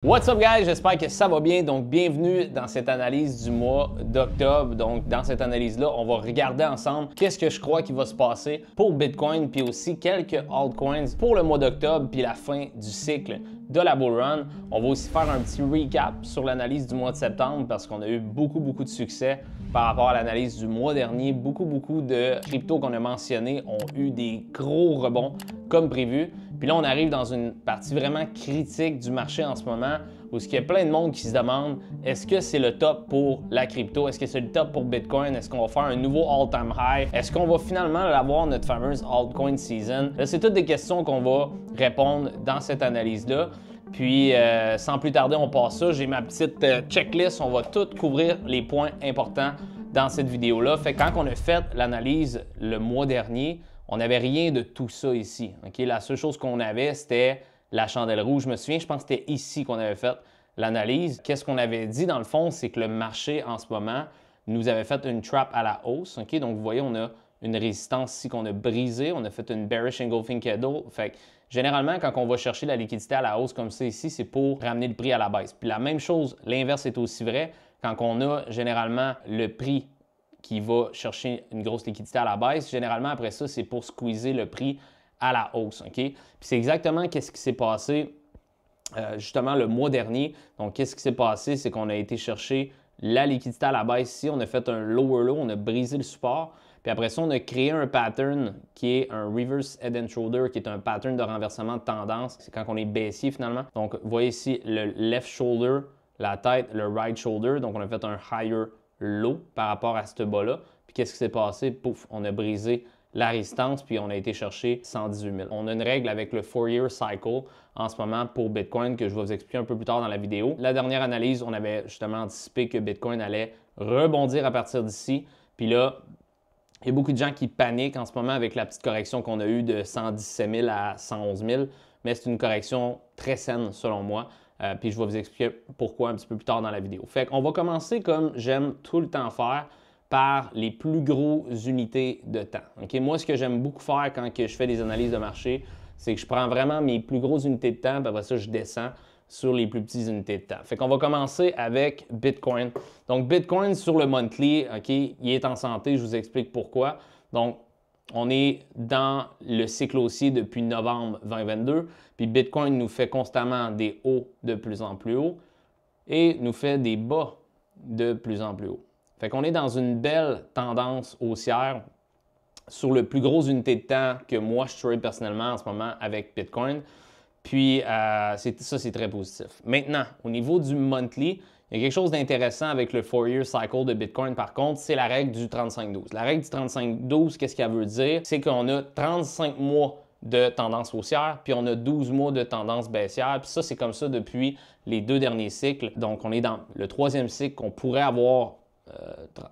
What's up guys, j'espère que ça va bien. Donc bienvenue dans cette analyse du mois d'octobre. Donc dans cette analyse-là, on va regarder ensemble qu'est-ce que je crois qu'il va se passer pour Bitcoin, puis aussi quelques altcoins pour le mois d'octobre, puis la fin du cycle de la bull run. On va aussi faire un petit recap sur l'analyse du mois de septembre parce qu'on a eu beaucoup de succès par rapport à l'analyse du mois dernier. Beaucoup de cryptos qu'on a mentionnés ont eu des gros rebonds comme prévu. Puis là, on arrive dans une partie vraiment critique du marché en ce moment où il y a plein de monde qui se demande est-ce que c'est le top pour la crypto? Est-ce que c'est le top pour Bitcoin? Est-ce qu'on va faire un nouveau all-time high? Est-ce qu'on va finalement avoir notre fameuse altcoin season? Là, c'est toutes des questions qu'on va répondre dans cette analyse-là. Puis, sans plus tarder, on passe ça. J'ai ma petite checklist. On va tout couvrir les points importants dans cette vidéo-là. Fait que quand on a fait l'analyse le mois dernier, on n'avait rien de tout ça ici. Okay? La seule chose qu'on avait, c'était la chandelle rouge. Je me souviens, je pense que c'était ici qu'on avait fait l'analyse. Qu'est-ce qu'on avait dit dans le fond? C'est que le marché en ce moment nous avait fait une trap à la hausse. Okay? Donc, vous voyez, on a une résistance ici qu'on a brisée. On a fait une bearish engulfing candle. Fait que, généralement, quand on va chercher la liquidité à la hausse comme ça ici, c'est pour ramener le prix à la baisse. Puis la même chose, l'inverse est aussi vrai. Quand on a généralement le prix qui va chercher une grosse liquidité à la baisse, généralement après ça, c'est pour squeezer le prix à la hausse. Okay? Puis c'est exactement qu'est-ce qui s'est passé justement le mois dernier. Donc, qu'est-ce qui s'est passé? C'est qu'on a été chercher la liquidité à la baisse ici. On a fait un lower low, on a brisé le support. Puis après ça, on a créé un pattern qui est un reverse head and shoulder, qui est un pattern de renversement de tendance. C'est quand on est baissier finalement. Donc, vous voyez ici le left shoulder, la tête, le right shoulder. Donc, on a fait un higher low par rapport à ce bas-là. Puis qu'est-ce qui s'est passé? Pouf, on a brisé la résistance, puis on a été chercher 118 000. On a une règle avec le Fourier cycle en ce moment pour Bitcoin que je vais vous expliquer un peu plus tard dans la vidéo. La dernière analyse, on avait justement anticipé que Bitcoin allait rebondir à partir d'ici. Puis là, il y a beaucoup de gens qui paniquent en ce moment avec la petite correction qu'on a eue de 117 000 à 111 000, mais c'est une correction très saine selon moi. Puis je vais vous expliquer pourquoi un petit peu plus tard dans la vidéo. Fait qu'on va commencer comme j'aime tout le temps faire, par les plus grosses unités de temps. Okay? Moi, ce que j'aime beaucoup faire quand je fais des analyses de marché, c'est que je prends vraiment mes plus grosses unités de temps, puis après ça, je descends sur les plus petites unités de temps. Fait qu'on va commencer avec Bitcoin. Donc, Bitcoin sur le monthly, okay, il est en santé, je vous explique pourquoi. Donc, on est dans le cycle haussier depuis novembre 2022, puis Bitcoin nous fait constamment des hauts de plus en plus hauts et nous fait des bas de plus en plus hauts. Fait qu'on est dans une belle tendance haussière sur le plus gros unité de temps que moi je trade personnellement en ce moment avec Bitcoin. Puis ça, c'est très positif. Maintenant, au niveau du monthly, il y a quelque chose d'intéressant avec le Fourier cycle de Bitcoin par contre, c'est la règle du 35-12. La règle du 35-12, qu'est-ce qu'elle veut dire? C'est qu'on a 35 mois de tendance haussière, puis on a 12 mois de tendance baissière. Puis ça, c'est comme ça depuis les deux derniers cycles. Donc, on est dans le troisième cycle qu'on pourrait avoir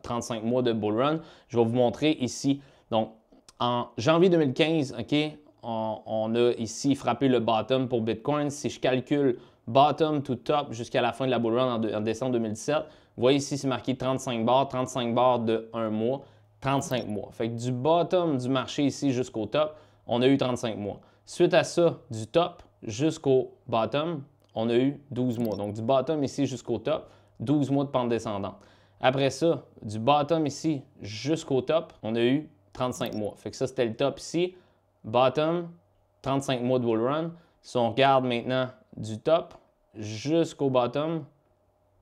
35 mois de bull run. Je vais vous montrer ici. Donc, en janvier 2015, OK, on a ici frappé le bottom pour Bitcoin. Si je calcule bottom to top jusqu'à la fin de la bull run en décembre 2017, vous voyez ici, c'est marqué 35 barres de 1 mois, 35 mois. Fait que du bottom du marché ici jusqu'au top, on a eu 35 mois. Suite à ça, du top jusqu'au bottom, on a eu 12 mois. Donc, du bottom ici jusqu'au top, 12 mois de pente descendante. Après ça, du bottom ici jusqu'au top, on a eu 35 mois. Fait que ça, c'était le top ici. Bottom, 35 mois de bull run. Si on regarde maintenant du top jusqu'au bottom,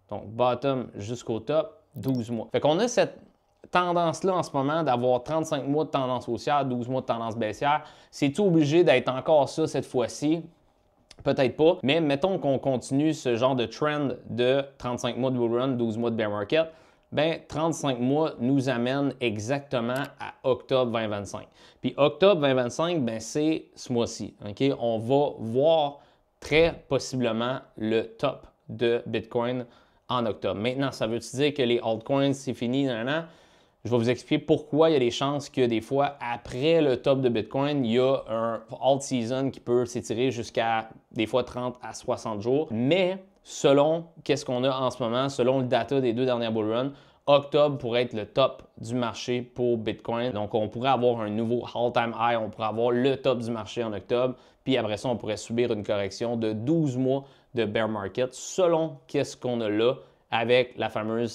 donc bottom jusqu'au top, 12 mois. Fait qu'on a cette tendance-là en ce moment d'avoir 35 mois de tendance haussière, 12 mois de tendance baissière. C'est-tu obligé d'être encore ça cette fois-ci? Peut-être pas, mais mettons qu'on continue ce genre de trend de 35 mois de bull run, 12 mois de bear market, bien 35 mois nous amène exactement à octobre 2025. Puis octobre 2025, bien c'est ce mois-ci. Okay? On va voir très possiblement le top de Bitcoin en octobre. Maintenant, ça veut dire que les altcoins, c'est fini? Non. Je vais vous expliquer pourquoi il y a des chances que des fois, après le top de Bitcoin, il y a un alt season qui peut s'étirer jusqu'à des fois 30 à 60 jours. Mais selon qu'est-ce qu'on a en ce moment, selon le data des deux dernières bull runs, octobre pourrait être le top du marché pour Bitcoin. Donc, on pourrait avoir un nouveau all-time high, on pourrait avoir le top du marché en octobre. Puis après ça, on pourrait subir une correction de 12 mois de bear market selon qu'est-ce qu'on a là avec la fameux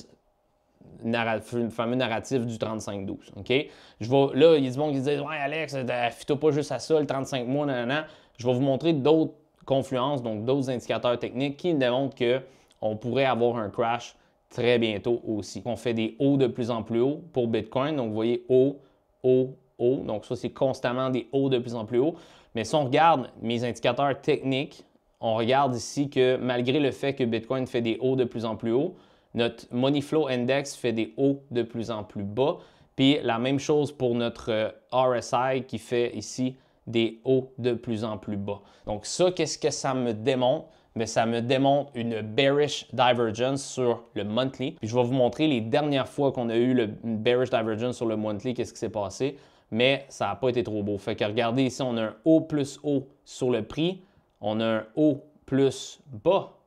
narratif du 35-12. OK? Là, il y a du monde qui dit ouais, Alex, finis pas juste à ça, le 35 mois, nanana. Je vais vous montrer d'autres confluences, donc d'autres indicateurs techniques qui démontrent qu'on pourrait avoir un crash très bientôt aussi. On fait des hauts de plus en plus hauts pour Bitcoin. Donc, vous voyez haut, haut, haut. Donc, ça, c'est constamment des hauts de plus en plus haut. Mais si on regarde mes indicateurs techniques, on regarde ici que malgré le fait que Bitcoin fait des hauts de plus en plus hauts, notre Money Flow Index fait des hauts de plus en plus bas. Puis la même chose pour notre RSI qui fait ici des hauts de plus en plus bas. Donc ça, qu'est-ce que ça me démontre? Mais ça me démontre une bearish divergence sur le monthly. Puis je vais vous montrer les dernières fois qu'on a eu le bearish divergence sur le monthly, qu'est-ce qui s'est passé. Mais ça n'a pas été trop beau. Fait que regardez ici, on a un haut plus haut sur le prix. On a un haut plus bas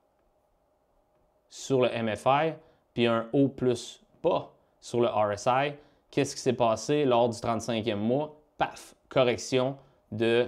sur le MFI, puis un haut plus bas sur le RSI. Qu'est-ce qui s'est passé lors du 35e mois? Paf! Correction de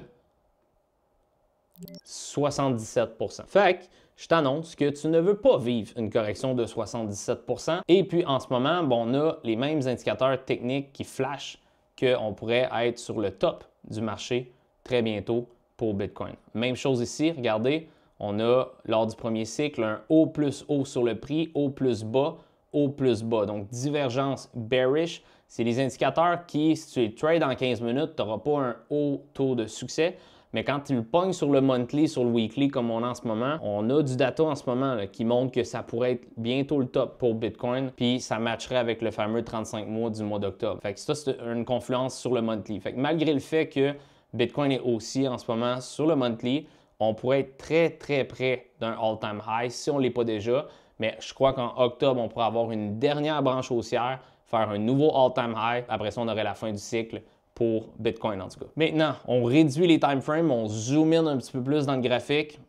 77%. Fait que je t'annonce que tu ne veux pas vivre une correction de 77%. Et puis en ce moment, bon, on a les mêmes indicateurs techniques qui flashent qu'on pourrait être sur le top du marché très bientôt pour Bitcoin. Même chose ici, regardez, on a lors du premier cycle un haut plus haut sur le prix, haut plus bas, haut plus bas. Donc divergence bearish, c'est les indicateurs qui, si tu les trades en 15 minutes, tu n'auras pas un haut taux de succès. Mais quand tu le pognes sur le monthly, sur le weekly comme on a en ce moment, on a du data en ce moment là, qui montre que ça pourrait être bientôt le top pour Bitcoin, puis ça matcherait avec le fameux 35 mois du mois d'octobre. Fait que ça, c'est une confluence sur le monthly. Fait que malgré le fait que Bitcoin est haussier en ce moment sur le monthly, on pourrait être très, très près d'un all-time high si on ne l'est pas déjà. Mais je crois qu'en octobre, on pourrait avoir une dernière branche haussière, faire un nouveau all-time high. Après ça, on aurait la fin du cycle pour Bitcoin en tout cas. Maintenant, on réduit les time frames, on zoom in un petit peu plus dans le graphique,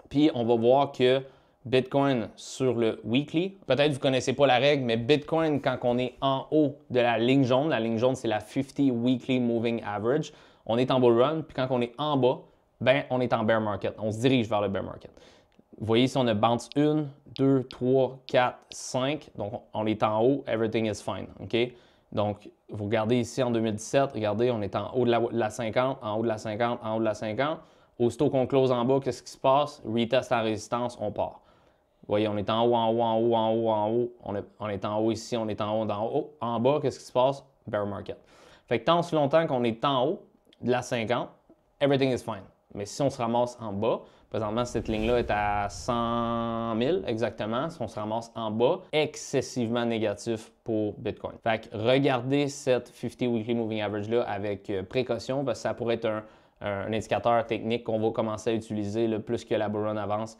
puis on va voir que Bitcoin sur le weekly, peut-être vous ne connaissez pas la règle, mais Bitcoin, quand on est en haut de la ligne jaune c'est la 50 Weekly Moving Average, on est en bull run, puis quand on est en bas, ben on est en bear market, on se dirige vers le bear market. Vous voyez ici, on a bounce 1, 2, 3, 4, 5, donc on est en haut, everything is fine, OK? Donc, vous regardez ici en 2017, regardez, on est en haut de la 50, en haut de la 50, en haut de la 50. Aussitôt qu'on close en bas, qu'est-ce qui se passe? Retest la résistance, on part. Vous voyez, on est en haut, en haut, en haut, en haut, en haut. On est en haut ici, on est en haut, en haut. En bas, qu'est-ce qui se passe? Bear market. Fait que tant si longtemps qu'on est en haut de la 50, everything is fine. Mais si on se ramasse en bas, présentement, cette ligne-là est à 100 000 exactement. Si on se ramasse en bas, excessivement négatif pour Bitcoin. Fait que regardez cette 50 Weekly Moving Average-là avec précaution parce que ça pourrait être un indicateur technique qu'on va commencer à utiliser le plus que la bull run avance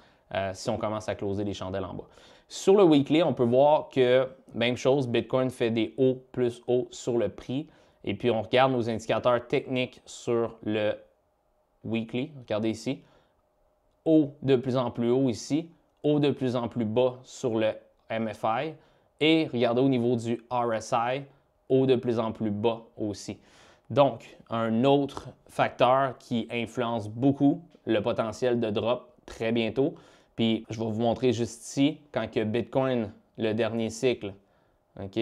si on commence à closer les chandelles en bas. Sur le weekly, on peut voir que, même chose, Bitcoin fait des hauts plus hauts sur le prix. Et puis, on regarde nos indicateurs techniques sur le weekly. Regardez ici. Haut de plus en plus haut ici, haut de plus en plus bas sur le MFI et regardez au niveau du RSI, haut de plus en plus bas aussi. Donc, un autre facteur qui influence beaucoup le potentiel de drop très bientôt. Puis, je vais vous montrer juste ici, quand que Bitcoin, le dernier cycle, OK?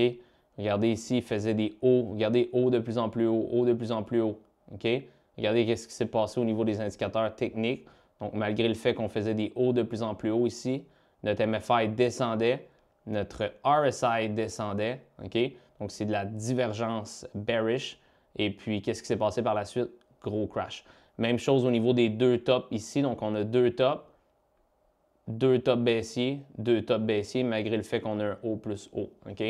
Regardez ici, il faisait des hauts. Regardez, haut de plus en plus haut, haut de plus en plus haut, OK? Regardez ce qui s'est passé au niveau des indicateurs techniques. Donc, malgré le fait qu'on faisait des hauts de plus en plus haut ici, notre MFI descendait, notre RSI descendait, OK? Donc, c'est de la divergence bearish. Et puis, qu'est-ce qui s'est passé par la suite? Gros crash. Même chose au niveau des deux tops ici. Donc, on a deux tops baissiers, malgré le fait qu'on a un haut plus haut, OK?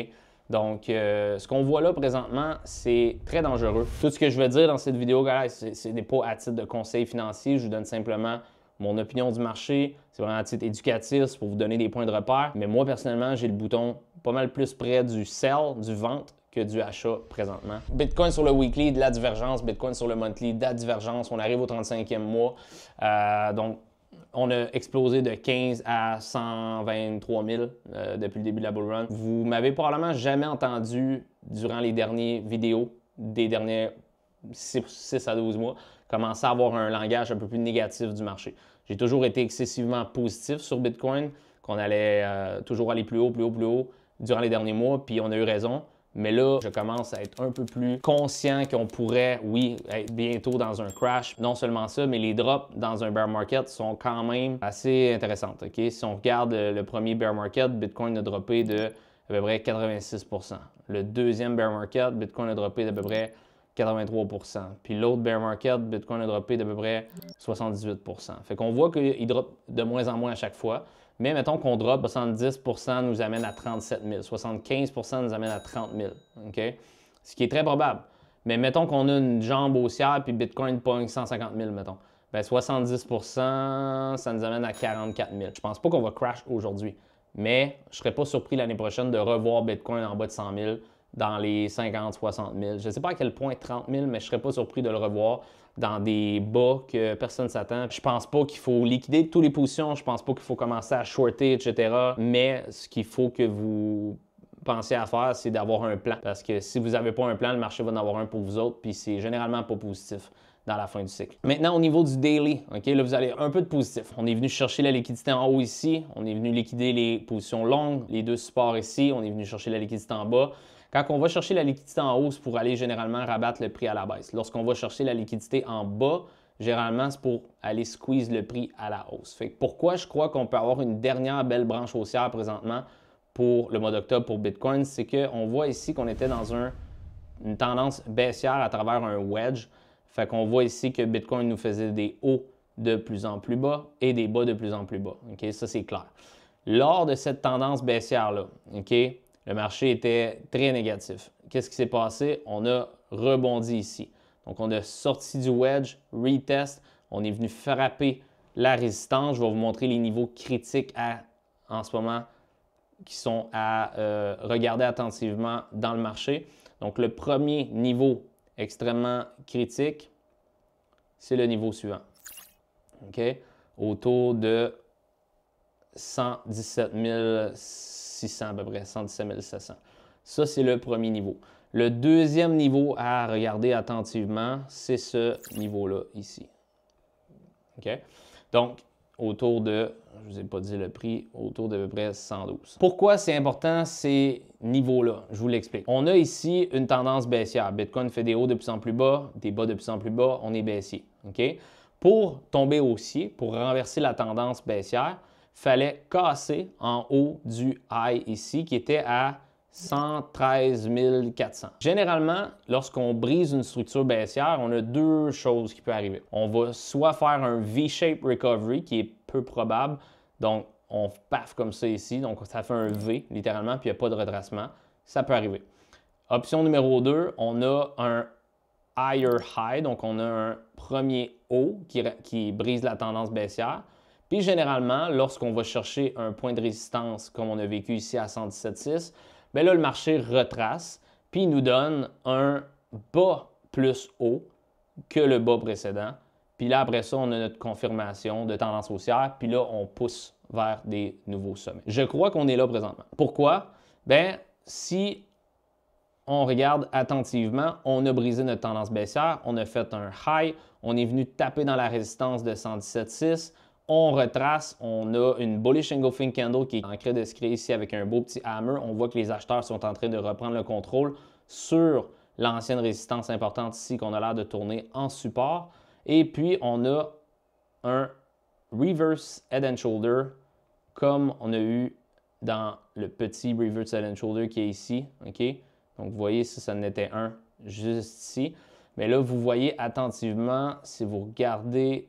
Donc, ce qu'on voit là présentement, c'est très dangereux. Tout ce que je veux dire dans cette vidéo, ce n'est pas à titre de conseil financier. Je vous donne simplement mon opinion du marché. C'est vraiment à titre éducatif, c'est pour vous donner des points de repère. Mais moi, personnellement, j'ai le bouton pas mal plus près du sell, du vente, que du achat présentement. Bitcoin sur le weekly, de la divergence. Bitcoin sur le monthly, de la divergence. On arrive au 35e mois. Donc, on a explosé de 15 à 123 000 depuis le début de la bull run. Vous m'avez probablement jamais entendu durant les dernières vidéos des derniers 6 à 12 mois commencer à avoir un langage un peu plus négatif du marché. J'ai toujours été excessivement positif sur Bitcoin, qu'on allait toujours aller plus haut, plus haut, plus haut durant les derniers mois, puis on a eu raison. Mais là, je commence à être un peu plus conscient qu'on pourrait, oui, être bientôt dans un crash. Non seulement ça, mais les drops dans un bear market sont quand même assez intéressantes. OK? Si on regarde le premier bear market, Bitcoin a droppé de à peu près 86 %. Le deuxième bear market, Bitcoin a droppé d'à peu près 83 %. Puis l'autre bear market, Bitcoin a droppé d'à peu près 78 %. Fait qu'on voit qu'il drop de moins en moins à chaque fois. Mais mettons qu'on drop, 70 % nous amène à 37 000, 75 % nous amène à 30 000. OK? Ce qui est très probable. Mais mettons qu'on a une jambe haussière puis Bitcoin pogne 150 000, mettons. Bien, 70 % ça nous amène à 44 000. Je ne pense pas qu'on va crash aujourd'hui. Mais je ne serais pas surpris l'année prochaine de revoir Bitcoin en bas de 100 000 dans les 50 60 000. Je ne sais pas à quel point 30 000, mais je ne serais pas surpris de le revoir dans des bas que personne ne s'attend. Je pense pas qu'il faut liquider toutes les positions. Je pense pas qu'il faut commencer à shorter, etc. Mais ce qu'il faut que vous pensiez à faire, c'est d'avoir un plan. Parce que si vous n'avez pas un plan, le marché va en avoir un pour vous autres, puis c'est généralement pas positif dans la fin du cycle. Maintenant, au niveau du daily, OK, là, vous allez un peu de positif. On est venu chercher la liquidité en haut ici. On est venu liquider les positions longues, les deux supports ici. On est venu chercher la liquidité en bas. Quand on va chercher la liquidité en haut, c'est pour aller généralement rabattre le prix à la baisse. Lorsqu'on va chercher la liquidité en bas, généralement, c'est pour aller squeeze le prix à la hausse. Fait que pourquoi je crois qu'on peut avoir une dernière belle branche haussière présentement pour le mois d'octobre pour Bitcoin, c'est qu'on voit ici qu'on était dans une tendance baissière à travers un wedge. Fait qu'on voit ici que Bitcoin nous faisait des hauts de plus en plus bas et des bas de plus en plus bas. OK? Ça, c'est clair. Lors de cette tendance baissière-là, OK, le marché était très négatif. Qu'est-ce qui s'est passé? On a rebondi ici. Donc, on a sorti du wedge, retest. On est venu frapper la résistance. Je vais vous montrer les niveaux critiques en ce moment qui sont à regarder attentivement dans le marché. Donc, le premier niveau extrêmement critique, c'est le niveau suivant. OK? Autour de 117 600 à peu près, 117 700. Ça, c'est le premier niveau. Le deuxième niveau à regarder attentivement, c'est ce niveau-là ici. OK? Donc, autour de, je ne vous ai pas dit le prix, autour d'à peu près 112. Pourquoi c'est important ces niveaux-là? Je vous l'explique. On a ici une tendance baissière. Bitcoin fait des hauts de plus en plus bas, des bas de plus en plus bas, on est baissier. OK? Pour tomber haussier, pour renverser la tendance baissière, il fallait casser en haut du high ici qui était à 113 400. Généralement, lorsqu'on brise une structure baissière, on a deux choses qui peuvent arriver. On va soit faire un V-shape recovery qui est peu probable, donc on paf comme ça ici, donc ça fait un V littéralement, puis il n'y a pas de retracement. Ça peut arriver. Option numéro 2, on a un higher high, donc on a un premier haut qui brise la tendance baissière. Puis généralement, lorsqu'on va chercher un point de résistance comme on a vécu ici à 117,6, bien là, le marché retrace, puis il nous donne un bas plus haut que le bas précédent. Puis là, après ça, on a notre confirmation de tendance haussière, puis là, on pousse vers des nouveaux sommets. Je crois qu'on est là présentement. Pourquoi? Bien, si on regarde attentivement, on a brisé notre tendance baissière, on a fait un high, on est venu taper dans la résistance de 117,6, on retrace, on a une bullish engulfing candle qui est en train de se créer ici avec un beau petit hammer. On voit que les acheteurs sont en train de reprendre le contrôle sur l'ancienne résistance importante ici qu'on a l'air de tourner en support. Et puis, on a un reverse head and shoulder comme on a eu dans le petit reverse head and shoulder qui est ici. OK? Donc, vous voyez, ça en était un juste ici. Mais là, vous voyez attentivement, si vous regardez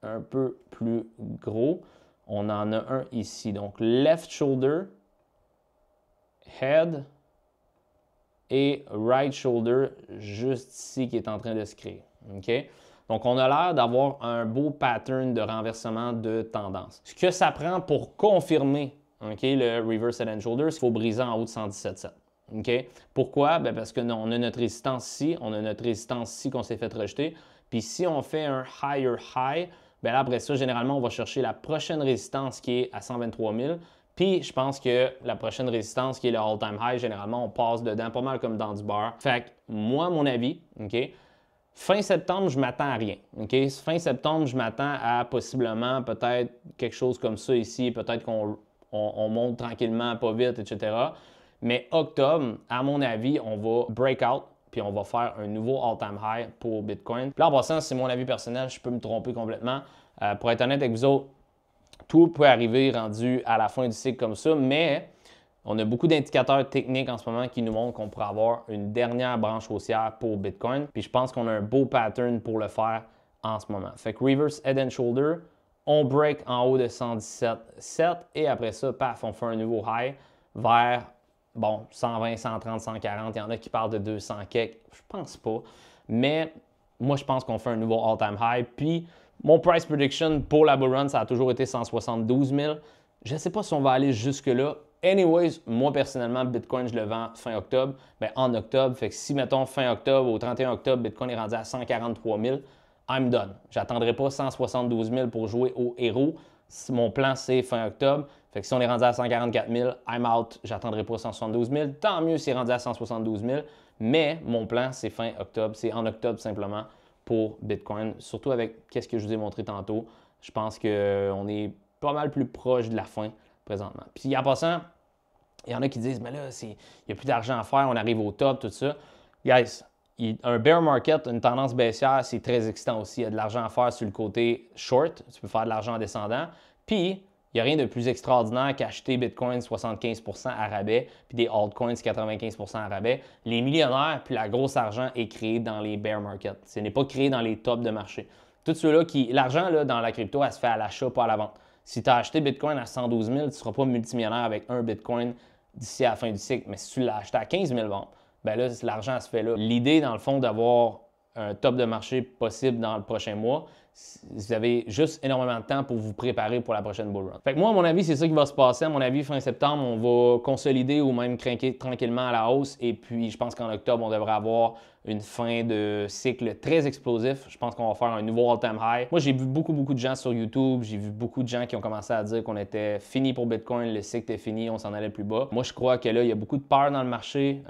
un peu plus gros, on en a un ici. Donc, left shoulder, head et right shoulder juste ici qui est en train de se créer. OK? Donc, on a l'air d'avoir un beau pattern de renversement de tendance. Ce que ça prend pour confirmer le reverse head and shoulder, c'est qu'il faut briser en haut de 117,7. OK? Pourquoi? Bien parce qu'on a notre résistance ici, on a notre résistance ici qu'on s'est fait rejeter. Puis si on fait un higher high, bien là, après ça, généralement, on va chercher la prochaine résistance qui est à 123 000. Puis, je pense que la prochaine résistance qui est le all-time high, généralement, on passe dedans pas mal comme dans du beurre. Fait que moi, mon avis, OK, Fin septembre, je m'attends à rien. OK? Fin septembre, je m'attends à possiblement peut-être quelque chose comme ça ici. Peut-être qu'on monte tranquillement, pas vite, etc. Mais octobre, à mon avis, on va break out puis on va faire un nouveau all-time high pour Bitcoin. Puis là, en passant, c'est mon avis personnel, je peux me tromper complètement. Pour être honnête avec vous autres, tout peut arriver rendu à la fin du cycle comme ça, mais on a beaucoup d'indicateurs techniques en ce moment qui nous montrent qu'on pourrait avoir une dernière branche haussière pour Bitcoin. Puis je pense qu'on a un beau pattern pour le faire en ce moment. Fait que reverse head and shoulder, on break en haut de 117,7 et après ça, paf, on fait un nouveau high vers, bon, 120, 130, 140. Il y en a qui parlent de 200 quelques. Je pense pas. Mais moi, je pense qu'on fait un nouveau all-time high. Puis mon price prediction pour la bull run, ça a toujours été 172 000. Je ne sais pas si on va aller jusque-là. Anyways, moi personnellement, Bitcoin, je le vends fin octobre. Bien, en octobre, fait que si, mettons, fin octobre, au 31 octobre, Bitcoin est rendu à 143 000, I'm done. Je n'attendrai pas 172 000 pour jouer au héros. Si mon plan, c'est fin octobre. Fait que si on est rendu à 144 000, I'm out. J'attendrai pas 172 000. Tant mieux si c'est rendu à 172 000. Mais mon plan, c'est fin octobre. C'est en octobre simplement pour Bitcoin. Surtout avec ce que je vous ai montré tantôt. Je pense qu'on est pas mal plus proche de la fin présentement. Puis en passant, il y en a qui disent, mais là, il n'y a plus d'argent à faire, on arrive au top, tout ça. Guys, un bear market, une tendance baissière, c'est très excitant aussi. Il y a de l'argent à faire sur le côté short. Tu peux faire de l'argent en descendant. Puis, il n'y a rien de plus extraordinaire qu'acheter Bitcoin 75% à rabais, puis des altcoins 95% à rabais. Les millionnaires, puis la grosse argent est créé dans les bear markets. Ce n'est pas créé dans les tops de marché. Tout ceux-là l'argent dans la crypto, elle se fait à l'achat, pas à la vente. Si tu as acheté Bitcoin à 112 000, tu ne seras pas multimillionnaire avec un Bitcoin d'ici à la fin du cycle. Mais si tu l'as acheté à 15 000 ventes, bien là, l'argent se fait là. L'idée, dans le fond, d'avoir un top de marché possible dans le prochain mois, vous avez juste énormément de temps pour vous préparer pour la prochaine bull run. Fait que moi, à mon avis, c'est ça qui va se passer. À mon avis, fin septembre, on va consolider ou même craquer tranquillement à la hausse. Et puis, je pense qu'en octobre, on devrait avoir une fin de cycle très explosif. Je pense qu'on va faire un nouveau all-time high. Moi, j'ai vu beaucoup de gens sur YouTube. J'ai vu beaucoup de gens qui ont commencé à dire qu'on était fini pour Bitcoin, le cycle était fini, on s'en allait plus bas. Moi, je crois que là, il y a beaucoup de peur dans le marché.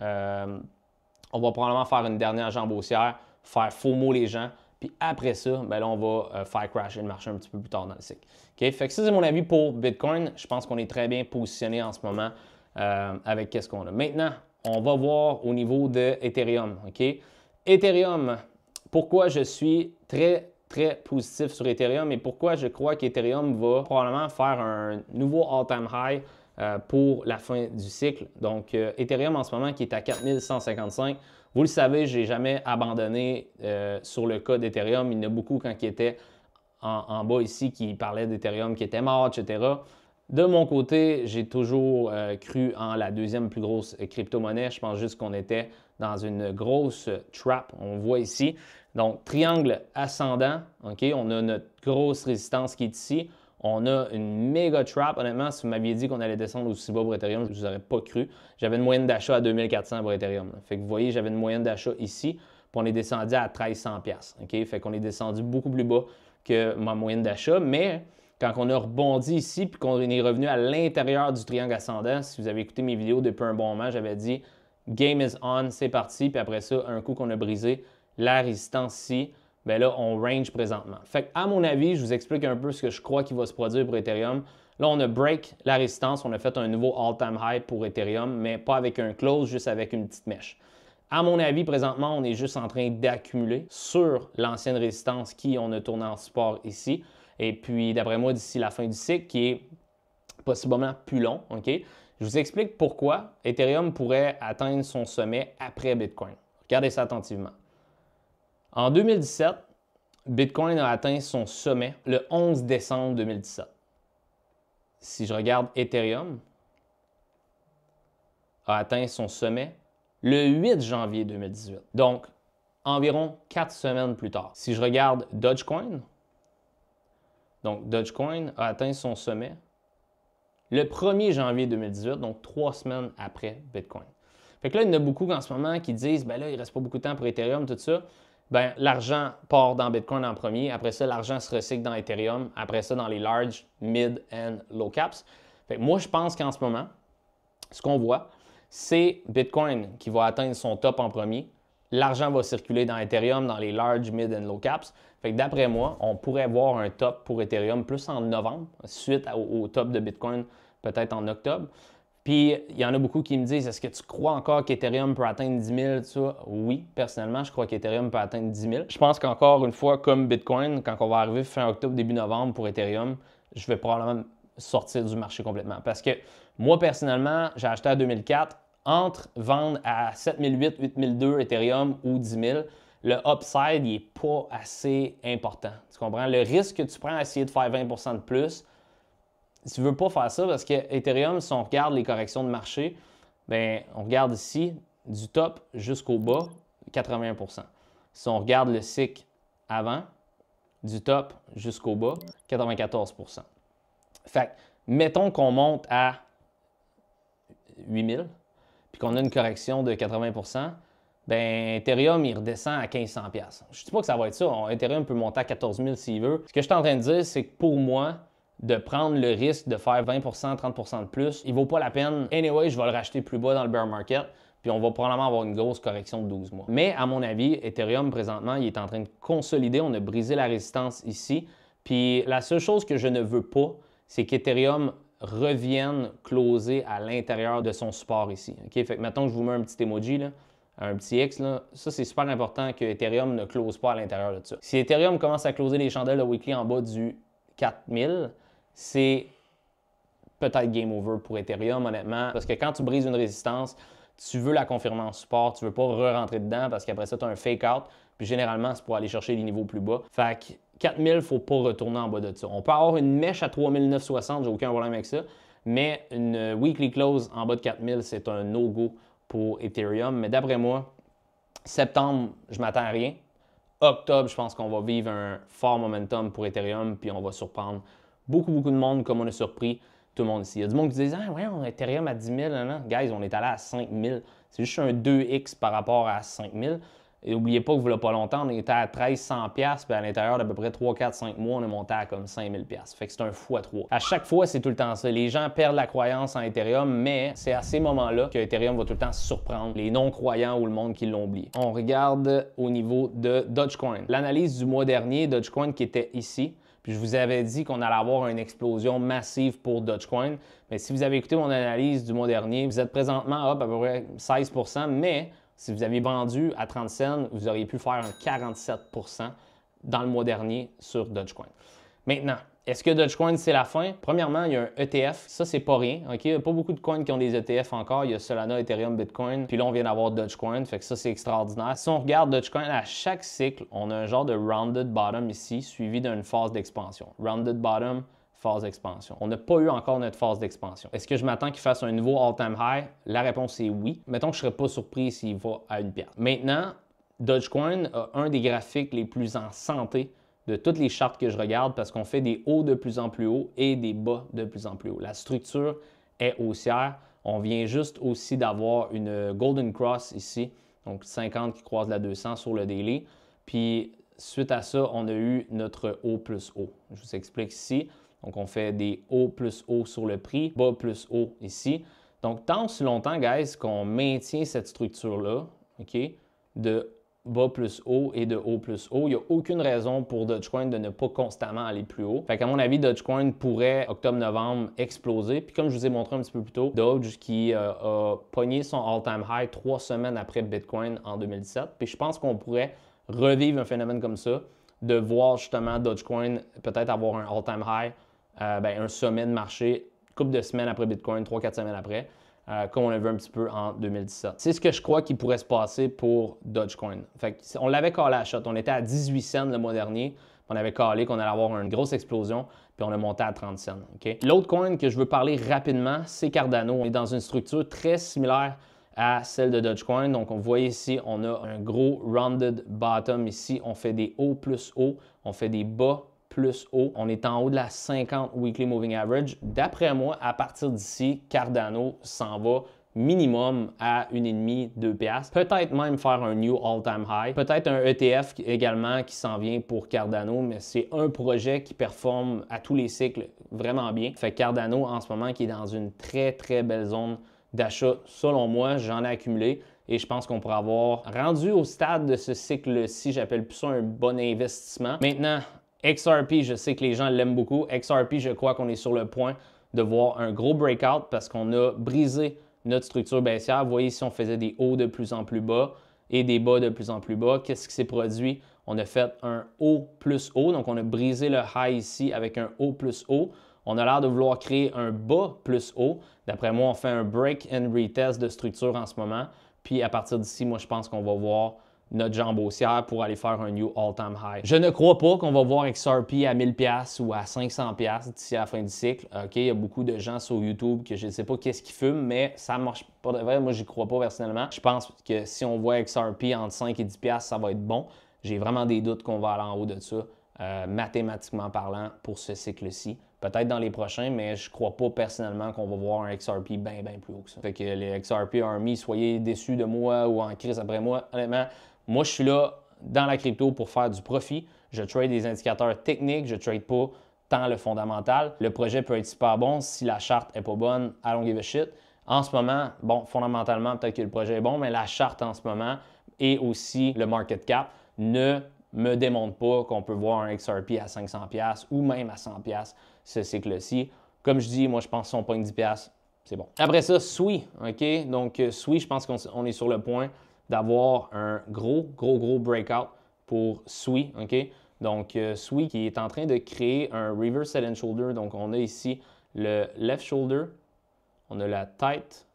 On va probablement faire une dernière jambe haussière, faire FOMO les gens. Puis après ça, bien là, on va faire crasher le marché un petit peu plus tard dans le cycle. Okay? Fait que ça, c'est mon avis pour Bitcoin. Je pense qu'on est très bien positionné en ce moment avec ce qu'on a. Maintenant, on va voir au niveau de Ethereum. Okay? Ethereum, pourquoi je suis très positif sur Ethereum et pourquoi je crois qu'Ethereum va probablement faire un nouveau all-time high pour la fin du cycle. Donc, Ethereum en ce moment qui est à 4155. Vous le savez, je n'ai jamais abandonné sur le cas d'Ethereum. Il y en a beaucoup quand il était en bas ici qui parlaient d'Ethereum qui était mort, etc. De mon côté, j'ai toujours cru en la deuxième plus grosse crypto-monnaie. Je pense juste qu'on était dans une grosse trap. On voit ici. Donc, triangle ascendant. OK? On a notre grosse résistance qui est ici. On a une méga trap. Honnêtement, si vous m'aviez dit qu'on allait descendre aussi bas pour Ethereum, je ne vous aurais pas cru. J'avais une moyenne d'achat à 2400 pour Ethereum. Fait que vous voyez, j'avais une moyenne d'achat ici, puis on est descendu à 1300$. OK? Fait qu'on est descendu beaucoup plus bas que ma moyenne d'achat. Mais quand on a rebondi ici, puis qu'on est revenu à l'intérieur du triangle ascendant, si vous avez écouté mes vidéos depuis un bon moment, j'avais dit game is on, c'est parti. Puis après ça, un coup qu'on a brisé la résistance ici, bien là, on range présentement. Fait à mon avis, je vous explique un peu ce que je crois qu'il va se produire pour Ethereum. Là, on a break la résistance, on a fait un nouveau all-time high pour Ethereum, mais pas avec un close, juste avec une petite mèche. À mon avis, présentement, on est juste en train d'accumuler sur l'ancienne résistance qui on a tourné en support ici. Et puis, d'après moi, d'ici la fin du cycle, qui est possiblement plus long, OK? Je vous explique pourquoi Ethereum pourrait atteindre son sommet après Bitcoin. Regardez ça attentivement. En 2017, Bitcoin a atteint son sommet le 11 décembre 2017. Si je regarde Ethereum, a atteint son sommet le 8 janvier 2018. Donc, environ 4 semaines plus tard. Si je regarde Dogecoin, donc Dogecoin a atteint son sommet le 1er janvier 2018, donc 3 semaines après Bitcoin. Fait que là, il y en a beaucoup en ce moment qui disent, ben là, il ne reste pas beaucoup de temps pour Ethereum, tout ça. Ben, l'argent part dans Bitcoin en premier. Après ça, l'argent se recycle dans Ethereum. Après ça, dans les large, mid and low caps. Fait que moi, je pense qu'en ce moment, ce qu'on voit, c'est Bitcoin qui va atteindre son top en premier. l'argent va circuler dans Ethereum, dans les large, mid and low caps. Fait que d'après moi, on pourrait voir un top pour Ethereum plus en novembre, suite au top de Bitcoin, peut-être en octobre. Puis, il y en a beaucoup qui me disent, est-ce que tu crois encore qu'Ethereum peut atteindre 10 000, tout ça? Oui, personnellement, je crois qu'Ethereum peut atteindre 10 000. Je pense qu'encore une fois, comme Bitcoin, quand on va arriver fin octobre, début novembre pour Ethereum, je vais probablement sortir du marché complètement. Parce que moi, personnellement, j'ai acheté à 2004, entre vendre à 7008, 8002 Ethereum ou 10 000, le upside n'est pas assez important. Tu comprends? Le risque que tu prends à essayer de faire 20 de plus, si tu ne veux pas faire ça, parce que Ethereum, si on regarde les corrections de marché, bien, on regarde ici, du top jusqu'au bas, 81 %. Si on regarde le cycle avant, du top jusqu'au bas, 94 %. Fait que, mettons qu'on monte à 8000, puis qu'on a une correction de 80 %, bien, Ethereum, il redescend à 1500 $. Je ne dis pas que ça va être ça. Ethereum peut monter à 14 000 s'il veut. Ce que je suis en train de dire, c'est que pour moi, de prendre le risque de faire 20 30 de plus, il ne vaut pas la peine. Anyway, je vais le racheter plus bas dans le bear market, puis on va probablement avoir une grosse correction de 12 mois. Mais à mon avis, Ethereum, présentement, il est en train de consolider. On a brisé la résistance ici. Puis la seule chose que je ne veux pas, c'est qu'Ethereum revienne closer à l'intérieur de son support ici. OK? Fait que maintenant, je vous mets un petit emoji, là, un petit X, là. Ça, c'est super important que Ethereum ne close pas à l'intérieur de ça. Si Ethereum commence à closer les chandelles de weekly en bas du 4000, c'est peut-être game over pour Ethereum, honnêtement. Parce que quand tu brises une résistance, tu veux la confirmer en support, tu ne veux pas re-rentrer dedans parce qu'après ça, tu as un fake-out. Puis généralement, c'est pour aller chercher les niveaux plus bas. Fait que 4000, il ne faut pas retourner en bas de ça. On peut avoir une mèche à 3960, j'ai aucun problème avec ça. Mais une weekly close en bas de 4000, c'est un no-go pour Ethereum. Mais d'après moi, septembre, je ne m'attends à rien. Octobre, je pense qu'on va vivre un fort momentum pour Ethereum, puis on va surprendre beaucoup de monde comme on a surpris tout le monde ici. Il y a du monde qui disait « Ah ouais, on a Ethereum à 10 000, non? » Guys, on est allé à 5 000. C'est juste un 2x par rapport à 5 000. Et n'oubliez pas que vous, pas longtemps, on était à 1300$, puis à l'intérieur d'à peu près 3, 4, 5 mois, on est monté à comme 5000$. Fait que c'est un x3. À chaque fois, c'est tout le temps ça. Les gens perdent la croyance en Ethereum, mais c'est à ces moments-là que Ethereum va tout le temps surprendre les non-croyants ou le monde qui l'ont oublié. On regarde au niveau de Dogecoin. L'analyse du mois dernier, Dogecoin qui était ici, puis je vous avais dit qu'on allait avoir une explosion massive pour Dogecoin. Mais si vous avez écouté mon analyse du mois dernier, vous êtes présentement up à peu près 16 %, mais si vous aviez vendu à 30 cents, vous auriez pu faire un 47 % dans le mois dernier sur Dogecoin. Maintenant, est-ce que Dogecoin, c'est la fin? Premièrement, il y a un ETF. Ça, c'est pas rien. OK? Il n'y a pas beaucoup de coins qui ont des ETF encore. Il y a Solana, Ethereum, Bitcoin. Puis là, on vient d'avoir Dogecoin. Fait que ça, c'est extraordinaire. Si on regarde Dogecoin, à chaque cycle, on a un genre de rounded bottom ici, suivi d'une phase d'expansion. Rounded bottom, phase d'expansion. On n'a pas eu encore notre phase d'expansion. Est-ce que je m'attends qu'il fasse un nouveau all-time high? La réponse est oui. Mettons que je ne serais pas surpris s'il va à une pièce. Maintenant, Dogecoin a un des graphiques les plus en santé de toutes les chartes que je regarde parce qu'on fait des hauts de plus en plus hauts et des bas de plus en plus hauts. La structure est haussière. On vient juste aussi d'avoir une Golden Cross ici, donc 50 qui croise la 200 sur le daily. Puis suite à ça, on a eu notre haut plus haut. Je vous explique ici. Donc, on fait des hauts plus hauts sur le prix, bas plus haut ici. Donc, tant aussi longtemps, guys, qu'on maintient cette structure-là, OK, de bas plus haut et de haut plus haut, il n'y a aucune raison pour Dogecoin de ne pas constamment aller plus haut. Fait qu'à mon avis, Dogecoin pourrait, octobre-novembre, exploser. Puis comme je vous ai montré un petit peu plus tôt, Doge qui a pogné son all-time high 3 semaines après Bitcoin en 2017. Puis je pense qu'on pourrait revivre un phénomène comme ça, de voir justement Dogecoin peut-être avoir un all-time high, un sommet de marché, couple de semaines après Bitcoin, 3-4 semaines après, comme on l'a vu un petit peu en 2017. C'est ce que je crois qu'il pourrait se passer pour Dogecoin. Fait que on l'avait callé à shot. On était à 18 cents le mois dernier. On avait callé qu'on allait avoir une grosse explosion, puis on a monté à 30 cents. Okay? L'autre coin que je veux parler rapidement, c'est Cardano. On est dans une structure très similaire à celle de Dogecoin. Donc, on voit ici, on a un gros rounded bottom ici. On fait des hauts plus hauts, on fait des bas plus haut. On est en haut de la 50 Weekly Moving Average. D'après moi, à partir d'ici, Cardano s'en va minimum à 1,5, 2 piastres. Peut-être même faire un new all-time high. Peut-être un ETF également qui s'en vient pour Cardano, mais c'est un projet qui performe à tous les cycles vraiment bien. Fait que Cardano, en ce moment, qui est dans une très, très belle zone d'achat, selon moi, j'en ai accumulé. et je pense qu'on pourrait avoir rendu au stade de ce cycle-ci, j'appelle plus ça un bon investissement. Maintenant, XRP, je sais que les gens l'aiment beaucoup. XRP, je crois qu'on est sur le point de voir un gros breakout parce qu'on a brisé notre structure baissière. Vous voyez ici, on faisait des hauts de plus en plus bas et des bas de plus en plus bas. Qu'est-ce qui s'est produit? On a fait un haut plus haut, donc on a brisé le high ici avec un haut plus haut. On a l'air de vouloir créer un bas plus haut. D'après moi, on fait un break and retest de structure en ce moment. Puis à partir d'ici, moi, je pense qu'on va voir notre jambe haussière pour aller faire un new all-time high. Je ne crois pas qu'on va voir XRP à 1000$ ou à 500$ d'ici à la fin du cycle. OK, il y a beaucoup de gens sur YouTube que je ne sais pas qu'est-ce qu'ils fument, mais ça ne marche pas de vrai. Moi, j'y crois pas personnellement. Je pense que si on voit XRP entre 5 et 10$, ça va être bon. J'ai vraiment des doutes qu'on va aller en haut de ça, mathématiquement parlant, pour ce cycle-ci. Peut-être dans les prochains, mais je ne crois pas personnellement qu'on va voir un XRP bien plus haut que ça. Fait que les XRP Army, soyez déçus de moi ou en crise après moi. Honnêtement, moi, je suis là dans la crypto pour faire du profit. Je trade des indicateurs techniques, je ne trade pas tant le fondamental. Le projet peut être super bon. Si la charte n'est pas bonne, I don't give a shit. En ce moment, bon, fondamentalement, peut-être que le projet est bon, mais la charte en ce moment et aussi le market cap ne me démontre pas qu'on peut voir un XRP à 500$ ou même à 100$ ce cycle-ci. Comme je dis, moi, je pense que si on pogne 10$, c'est bon. Après ça, SWI, OK? Donc, SWI, je pense qu'on est sur le point d'avoir un gros breakout pour SWI, OK? Donc, SWI qui est en train de créer un reverse head and shoulder. Donc, on a ici le left shoulder, on a la tête,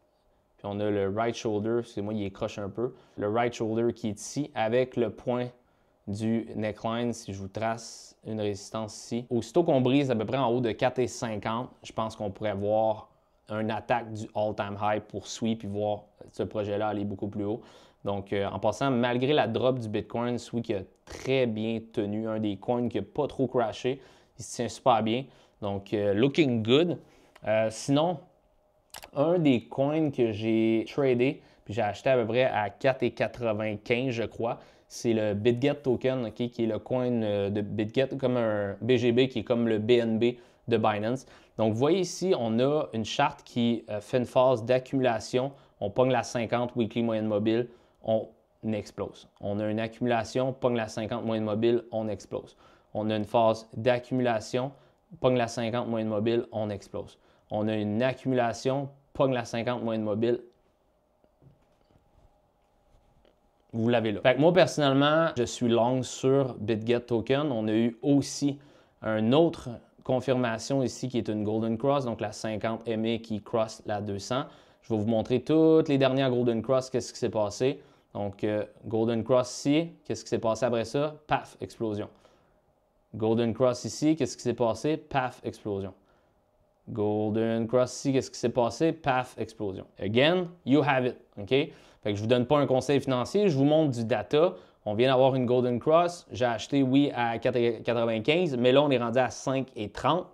puis on a le right shoulder. Excusez-moi, il est croche un peu. Le right shoulder qui est ici avec le point du neckline, si je vous trace une résistance ici. Aussitôt qu'on brise à peu près en haut de 4,50, je pense qu'on pourrait voir une attaque du all-time high pour SWI puis voir ce projet-là aller beaucoup plus haut. Donc, en passant, malgré la drop du Bitcoin, SWI qui a très bien tenu, un des coins qui n'a pas trop crashé, il se tient super bien. Donc, looking good. Sinon, un des coins que j'ai tradé, puis j'ai acheté à peu près à 4,95, je crois, c'est le BitGet token, okay, qui est le coin de BitGet, comme un BGB qui est comme le BNB de Binance. Donc, vous voyez ici, on a une charte qui fait une phase d'accumulation. On pogne la 50 weekly moyenne mobile, on explose. On a une accumulation, pogne la 50 moyenne mobile, on explose. On a une phase d'accumulation, pogne la 50 moyenne mobile, on explose. On a une accumulation, pogne la 50 moyenne mobile. Vous l'avez là. Fait que moi, personnellement, je suis long sur BitGet Token. On a eu aussi une autre confirmation ici qui est une Golden Cross, donc la 50 MA qui cross la 200. Je vais vous montrer toutes les dernières Golden Cross, qu'est-ce qui s'est passé. Donc, Golden Cross ici, qu'est-ce qui s'est passé après ça? Paf, explosion. Golden Cross ici, qu'est-ce qui s'est passé? Paf, explosion. Golden Cross ici, qu'est-ce qui s'est passé? Paf, explosion. Again, you have it, OK? Fait que je ne vous donne pas un conseil financier, je vous montre du data. On vient d'avoir une Golden Cross. J'ai acheté, oui, à 4,95, mais là, on est rendu à 5,30.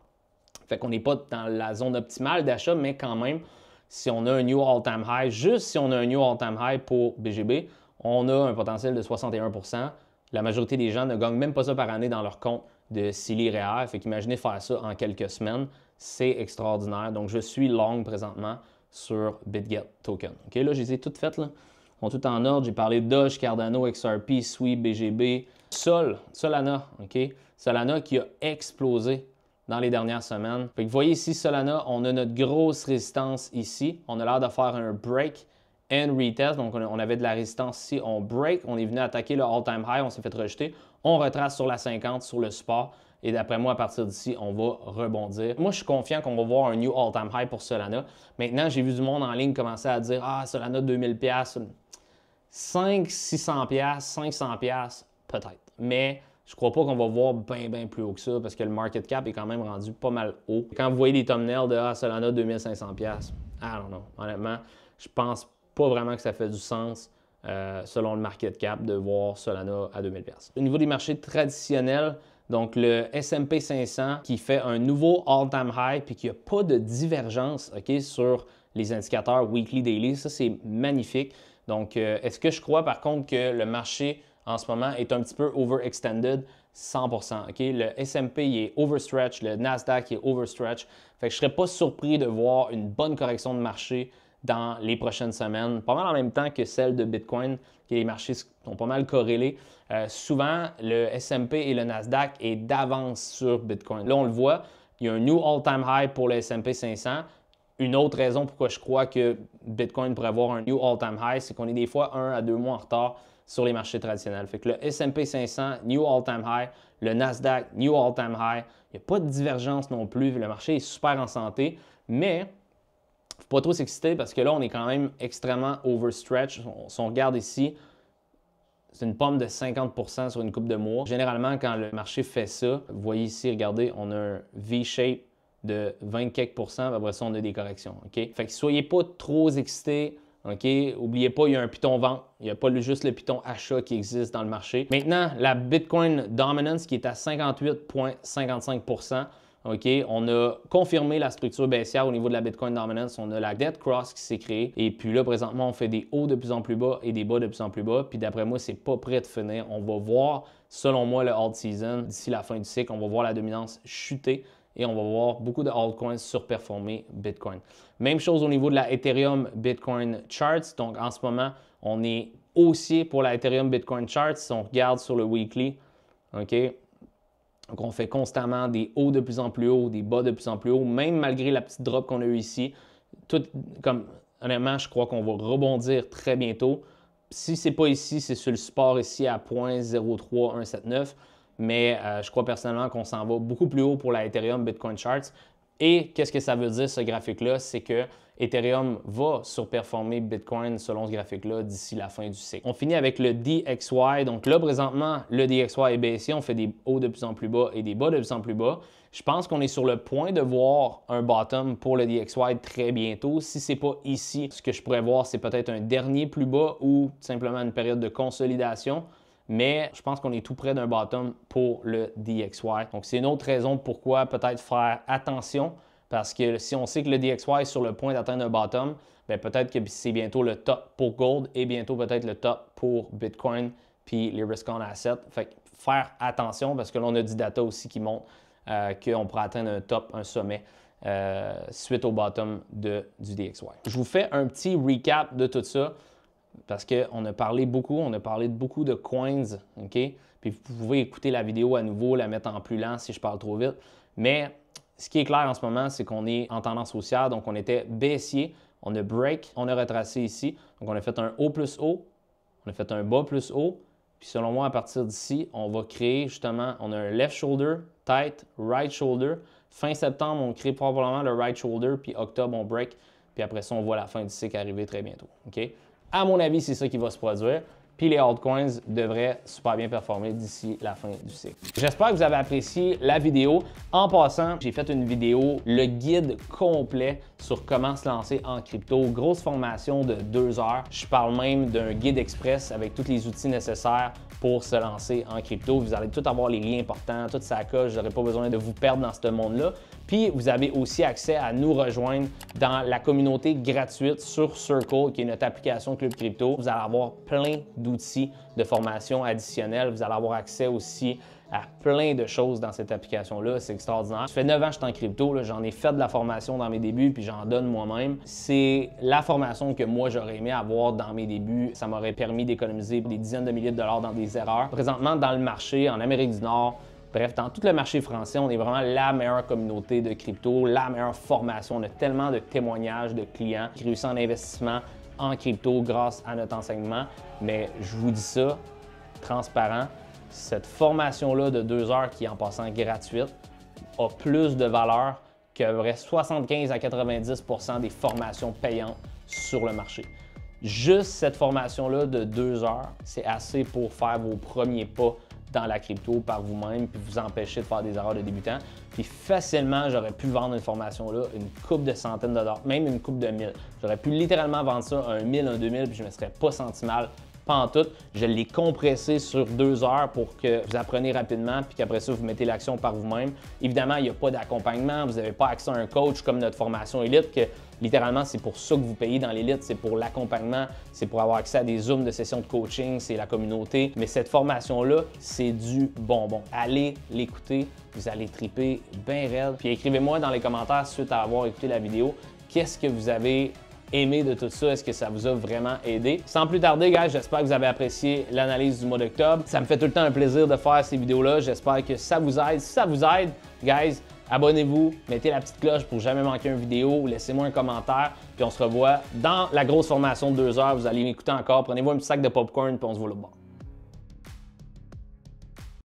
Fait qu'on n'est pas dans la zone optimale d'achat, mais quand même, si on a un new all-time high, juste si on a un new all-time high pour BGB, on a un potentiel de 61%. La majorité des gens ne gagnent même pas ça par année dans leur compte de CELI REER. Fait qu'imaginez faire ça en quelques semaines. C'est extraordinaire. Donc, je suis long présentement sur BitGet Token. OK, là, je les ai toutes faites, là. Ils sont toutes en ordre. J'ai parlé de Doge, Cardano, XRP, SWI, BGB, Solana, OK? Solana qui a explosé dans les dernières semaines. Fait que vous voyez ici, Solana, on a notre grosse résistance ici. On a l'air de faire un break and retest. Donc, on avait de la résistance ici. On break, on est venu attaquer le all-time high, on s'est fait rejeter. On retrace sur la 50, sur le support. Et d'après moi, à partir d'ici, on va rebondir. Moi, je suis confiant qu'on va voir un new all-time high pour Solana. Maintenant, j'ai vu du monde en ligne commencer à dire « Ah, Solana 2000$, 600$, 500$, peut-être. » Mais je ne crois pas qu'on va voir bien plus haut que ça parce que le market cap est quand même rendu pas mal haut. Quand vous voyez des thumbnails de « Ah, Solana 2500$, I don't know. » Honnêtement, je pense pas vraiment que ça fait du sens selon le market cap de voir Solana à 2000$. Au niveau des marchés traditionnels, donc le S&P 500 qui fait un nouveau all-time high puis qui n'a pas de divergence, OK, sur les indicateurs weekly, daily, ça c'est magnifique. Donc, est-ce que je crois par contre que le marché en ce moment est un petit peu overextended? 100%. OK? Le S&P il est overstretch, le Nasdaq il est overstretch. Fait que je ne serais pas surpris de voir une bonne correction de marché dans les prochaines semaines, pas mal en même temps que celle de Bitcoin, que les marchés sont pas mal corrélés. Souvent, le S&P et le Nasdaq est d'avance sur Bitcoin. Là, on le voit, il y a un new all-time high pour le S&P 500. Une autre raison pourquoi je crois que Bitcoin pourrait avoir un new all-time high, c'est qu'on est des fois 1 à 2 mois en retard sur les marchés traditionnels. Fait que le S&P 500, new all-time high, le Nasdaq, new all-time high. Il n'y a pas de divergence non plus. Le marché est super en santé, mais il ne faut pas trop s'exciter parce que là, on est quand même extrêmement overstretch. Si on regarde ici, c'est une pomme de 50% sur une coupe de mois. Généralement, quand le marché fait ça, vous voyez ici, regardez, on a un V-shape de 20 quelques %, après ça, on a des corrections. OK? Fait que soyez pas trop excités. OK? N'oubliez pas, il y a un piton vente. Il n'y a pas juste le piton achat qui existe dans le marché. Maintenant, la Bitcoin Dominance qui est à 58,55 %. OK, on a confirmé la structure baissière au niveau de la Bitcoin Dominance. On a la Dead Cross qui s'est créée. Et puis là, présentement, on fait des hauts de plus en plus bas et des bas de plus en plus bas. Puis d'après moi, c'est pas prêt de finir. On va voir, selon moi, le alt season d'ici la fin du cycle. On va voir la dominance chuter et on va voir beaucoup de altcoins surperformer Bitcoin. Même chose au niveau de la Ethereum Bitcoin Charts. Donc en ce moment, on est haussier pour la Ethereum Bitcoin Charts. Si on regarde sur le weekly, OK? Donc, on fait constamment des hauts de plus en plus hauts, des bas de plus en plus hauts, même malgré la petite drop qu'on a eue ici. Honnêtement, je crois qu'on va rebondir très bientôt. Si ce n'est pas ici, c'est sur le support ici à 0.03179. Mais je crois personnellement qu'on s'en va beaucoup plus haut pour la Ethereum Bitcoin Charts. Et qu'est-ce que ça veut dire, ce graphique-là? C'est que Ethereum va surperformer Bitcoin selon ce graphique-là d'ici la fin du cycle. On finit avec le DXY. Donc là, présentement, le DXY est baissé. On fait des hauts de plus en plus bas et des bas de plus en plus bas. Je pense qu'on est sur le point de voir un bottom pour le DXY très bientôt. Si ce n'est pas ici, ce que je pourrais voir, c'est peut-être un dernier plus bas ou simplement une période de consolidation. Mais je pense qu'on est tout près d'un bottom pour le DXY. Donc, c'est une autre raison pourquoi peut-être faire attention parce que si on sait que le DXY est sur le point d'atteindre un bottom, bien, peut-être que c'est bientôt le top pour Gold et bientôt peut-être le top pour Bitcoin puis les risk-on assets. Fait que faire attention parce que là, on a du data aussi qui montre qu'on pourrait atteindre un top, un sommet suite au bottom du DXY. Je vous fais un petit recap de tout ça. Parce qu'on a parlé de beaucoup de coins, OK? Puis vous pouvez écouter la vidéo à nouveau, la mettre en plus lent si je parle trop vite. Mais ce qui est clair en ce moment, c'est qu'on est en tendance haussière. Donc, on était baissier, on a break, on a retracé ici. Donc, on a fait un haut plus haut, on a fait un bas plus haut. Puis selon moi, à partir d'ici, on va créer justement, on a un left shoulder, tight, right shoulder. Fin septembre, on crée probablement le right shoulder, puis octobre, on break. Puis après ça, on voit la fin du cycle arriver très bientôt, OK? À mon avis, c'est ça qui va se produire. Puis les altcoins devraient super bien performer d'ici la fin du cycle. J'espère que vous avez apprécié la vidéo. En passant, j'ai fait une vidéo, le guide complet sur comment se lancer en crypto. Grosse formation de 2 heures. Je parle même d'un guide express avec tous les outils nécessaires pour se lancer en crypto. Vous allez tout avoir les liens importants, toute sa coche. Je n'aurai pas besoin de vous perdre dans ce monde-là. Puis, vous avez aussi accès à nous rejoindre dans la communauté gratuite sur Circle, qui est notre application Club Crypto. Vous allez avoir plein d'outils de formation additionnels. Vous allez avoir accès aussi à plein de choses dans cette application-là. C'est extraordinaire. Ça fait 9 ans que je suis en crypto. J'en ai fait de la formation dans mes débuts, puis j'en donne moi-même. C'est la formation que moi, j'aurais aimé avoir dans mes débuts. Ça m'aurait permis d'économiser des dizaines de milliers de dollars dans des erreurs. Présentement, dans le marché, en Amérique du Nord, bref, dans tout le marché français, on est vraiment la meilleure communauté de crypto, la meilleure formation. On a tellement de témoignages de clients qui réussissent en investissement en crypto grâce à notre enseignement. Mais je vous dis ça, transparent, cette formation-là de 2 heures qui est en passant gratuite a plus de valeur que vrai 75 à 90 % des formations payantes sur le marché. Juste cette formation-là de 2 heures, c'est assez pour faire vos premiers pas dans la crypto par vous-même puis vous empêcher de faire des erreurs de débutant. Puis facilement, j'aurais pu vendre une formation-là une couple de centaines de dollars, même une couple de mille. J'aurais pu littéralement vendre ça à 1000, un 2000 puis je ne me serais pas senti mal. Pas en tout. Je l'ai compressé sur 2 heures pour que vous appreniez rapidement puis qu'après ça, vous mettez l'action par vous-même. Évidemment, il n'y a pas d'accompagnement. Vous n'avez pas accès à un coach comme notre formation Élite que littéralement, c'est pour ça que vous payez dans l'élite, c'est pour l'accompagnement, c'est pour avoir accès à des zooms de sessions de coaching, c'est la communauté. Mais cette formation-là, c'est du bonbon. Allez l'écouter, vous allez triper bien raide. Puis écrivez-moi dans les commentaires suite à avoir écouté la vidéo, qu'est-ce que vous avez aimé de tout ça? Est-ce que ça vous a vraiment aidé? Sans plus tarder, guys, j'espère que vous avez apprécié l'analyse du mois d'octobre. Ça me fait tout le temps un plaisir de faire ces vidéos-là. J'espère que ça vous aide. Si ça vous aide, guys, abonnez-vous, mettez la petite cloche pour jamais manquer une vidéo, laissez-moi un commentaire, puis on se revoit dans la grosse formation de 2 heures. Vous allez m'écouter encore. Prenez-vous un petit sac de popcorn, puis on se voit là-bas.